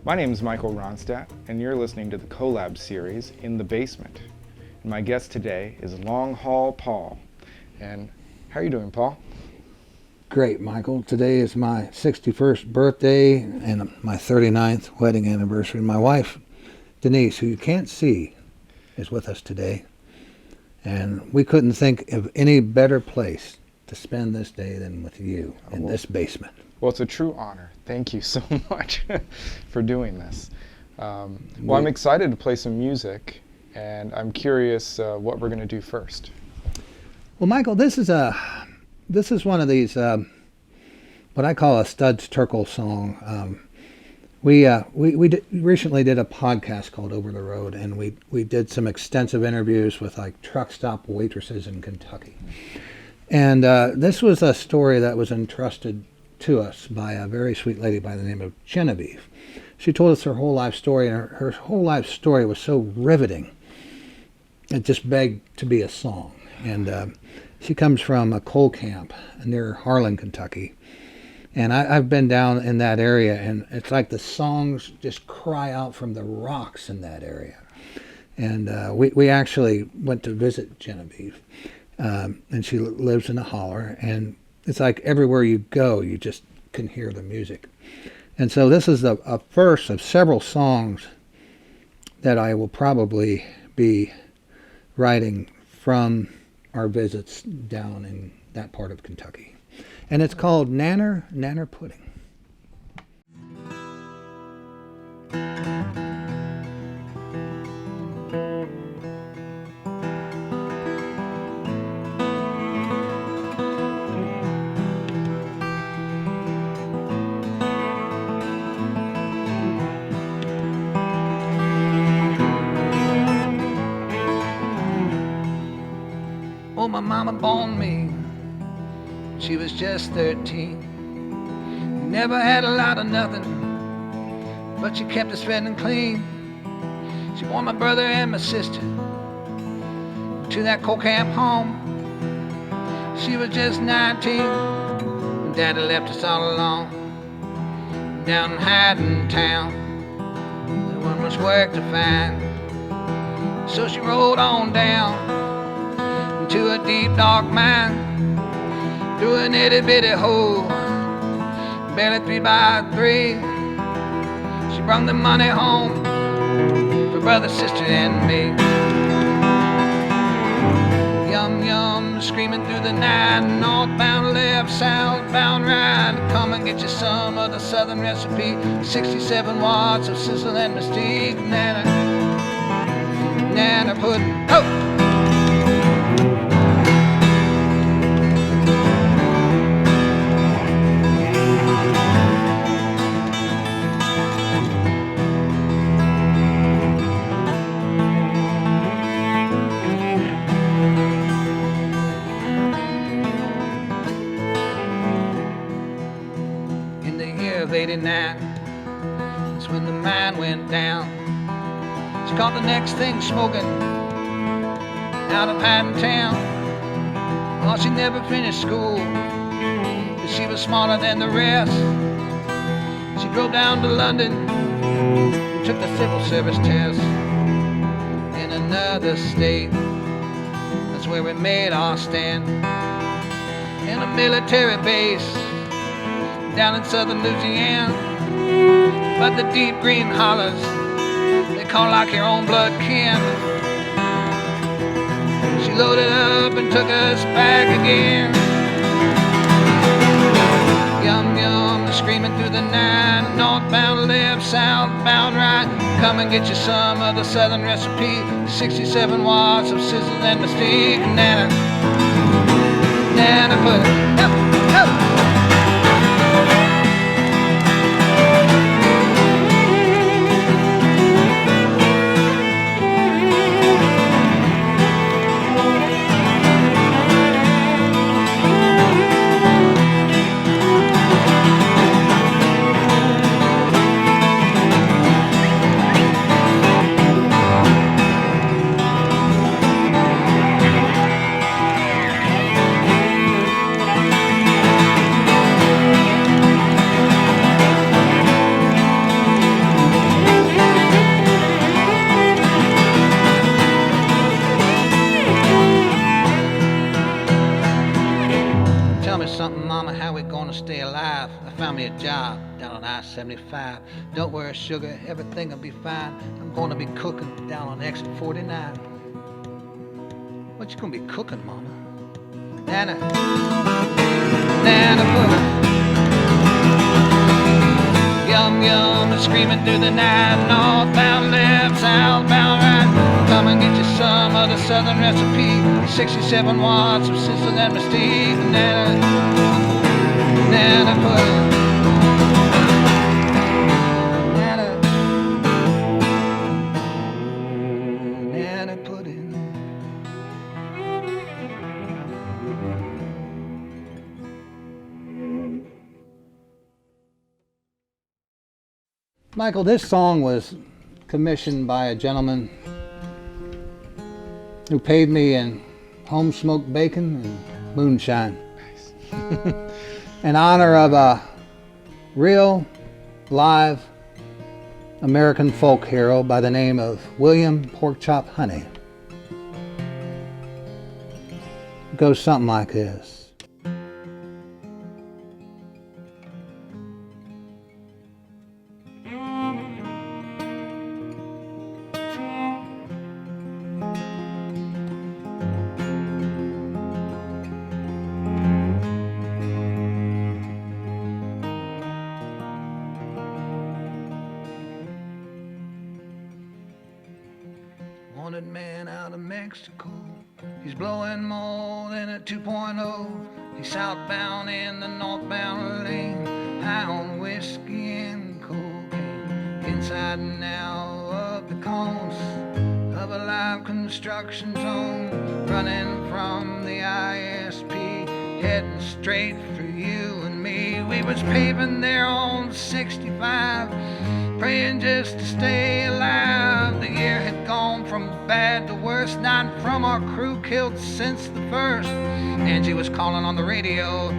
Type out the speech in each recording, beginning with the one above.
My name is Michael Ronstadt, and you're listening to the Collab series, In the Basement. And my guest today is Long Haul Paul. And how are you doing, Paul? Great, Michael. Today is my 61st birthday and my 39th wedding anniversary. My wife, Denise, who you can't see, is with us today. And we couldn't think of any better place to spend this day than with you in this basement. Well, it's a true honor. Thank you so much for doing this. I'm excited to play some music, and I'm curious what we're going to do first. Well, Michael, this is one of these what I call a Studs Terkel song. We recently did a podcast called Over the Road, and we did some extensive interviews with like truck stop waitresses in Kentucky. And this was a story that was entrusted to us by a very sweet lady by the name of Genevieve. She told us her whole life story, and her whole life story was so riveting, it just begged to be a song. And she comes from a coal camp near Harlan, Kentucky. And I've been down in that area, and it's like the songs just cry out from the rocks in that area. And we actually went to visit Genevieve, and she lives in a holler, and it's like everywhere you go, you just can hear the music. And so this is a first of several songs that I will probably be writing from our visits down in that part of Kentucky. And it's called Nanner Pudding. Oh, my mama born me, she was just 13. Never had a lot of nothing, but she kept us fed and clean. She bore my brother and my sister to that coal camp home. She was just 19 when Daddy left us all alone. Down in Haddon town, there wasn't much work to find, so she rode on down to a deep dark mine, through an itty-bitty hole, barely 3 by 3. She brought the money home for brother, sister, and me. Yum, yum, screaming through the night, northbound left, southbound right. Come and get you some of the southern recipe, 67 watts of sizzle and mystique. Nanner pudding, oh! That's when the mine went down. She caught the next thing smoking out of Haddon town. Well, she never finished school, but she was smarter than the rest. She drove down to London and took the civil service test. In another state, that's where we made our stand. In a military base down in southern Louisiana. But the deep green hollers, they call like your own blood kin. She loaded up and took us back again. Yum yum, screaming through the night, northbound left, southbound right. Come and get you some of the southern recipe, 67 watts of sizzle and mystique. Nanner pudding, up, up. something, Mama, how we gonna stay alive? I found me a job down on I-75. Don't worry, sugar, everything'll be fine. I'm gonna be cooking down on exit 49. What you gonna be cooking, Mama? Nana pudding. Yum yum and screaming through the night. Northbound left, southbound right. Come and get you some of the southern recipe. 67 watts of sizzle and mystique. Nana pudding. Nana pudding. Michael, this song was commissioned by a gentleman who paid me in home smoked bacon and moonshine. Nice. In honor of a real, live American folk hero by the name of William Porkchop Honey. It goes something like this. Wanted man out of Mexico. He's blowing more than a 2.0. He's southbound in the northbound lane, high on whiskey and cocaine. Inside and out of the cones of a live construction zone, running from the ISP, heading straight for you and me. We was paving there on 65, praying just to stay alive. The year had gone from bad to worse, 9 from our crew killed since the first. Angie was calling on the radio,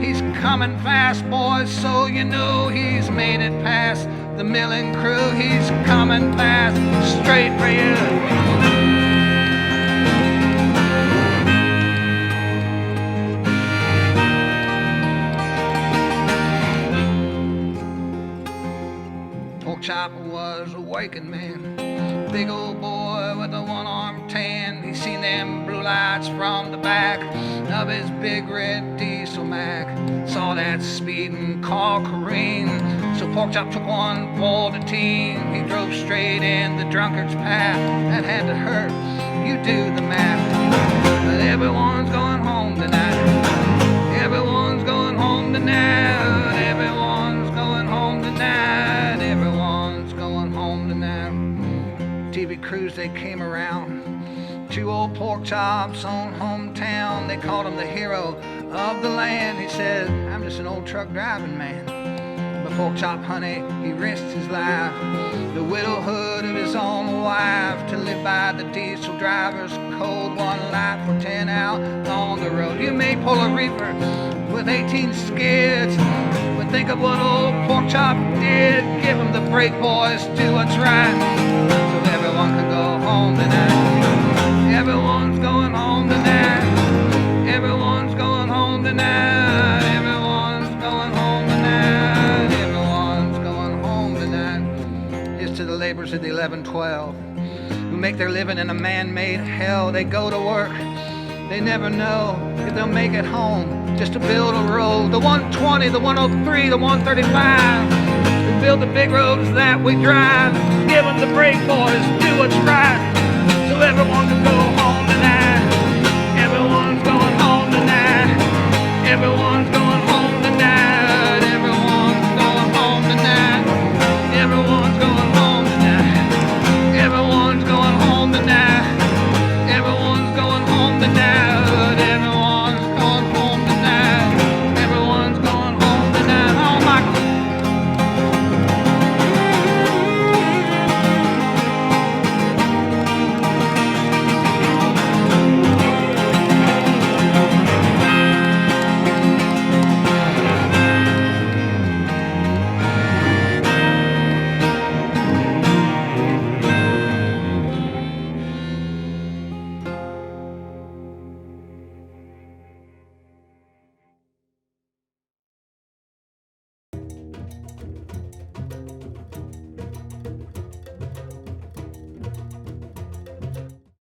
he's coming fast, boys, so you know he's made it past the milling crew. He's coming fast, straight for you. Chopper was a working man, big old boy with a one-armed tan. He seen them blue lights from the back of his big red diesel Mac. Saw that speeding car careen, so Porkchop took one for the team. He drove straight in the drunkard's path. That had to hurt, you do the math. But everyone's going home tonight. Everyone's going home tonight. Everyone's going home tonight. Everyone's going home tonight. TV crews, they came around. 2 old pork chops on hometown. They called him the hero of the land. He said, I'm just an old truck driving man. But Porkchop Honey, he risked his life, the widowhood of his own wife, to live by the diesel driver's code. 1 life for 10 out on the road. You may pull a reefer with 18 skids, but think of what old Porkchop did. Give him the brake, boys, do what's right, so everyone can go home tonight. Everyone's going home tonight. Everyone's going home tonight. Everyone's going home tonight. Everyone's going home tonight. Here's to the laborers of the 1112 who make their living in a man-made hell. They go to work, they never know if they'll make it home just to build a road. The 120, the 103, the 135. We build the big roads that we drive. Give them the brake, boys, do what's right, so everyone can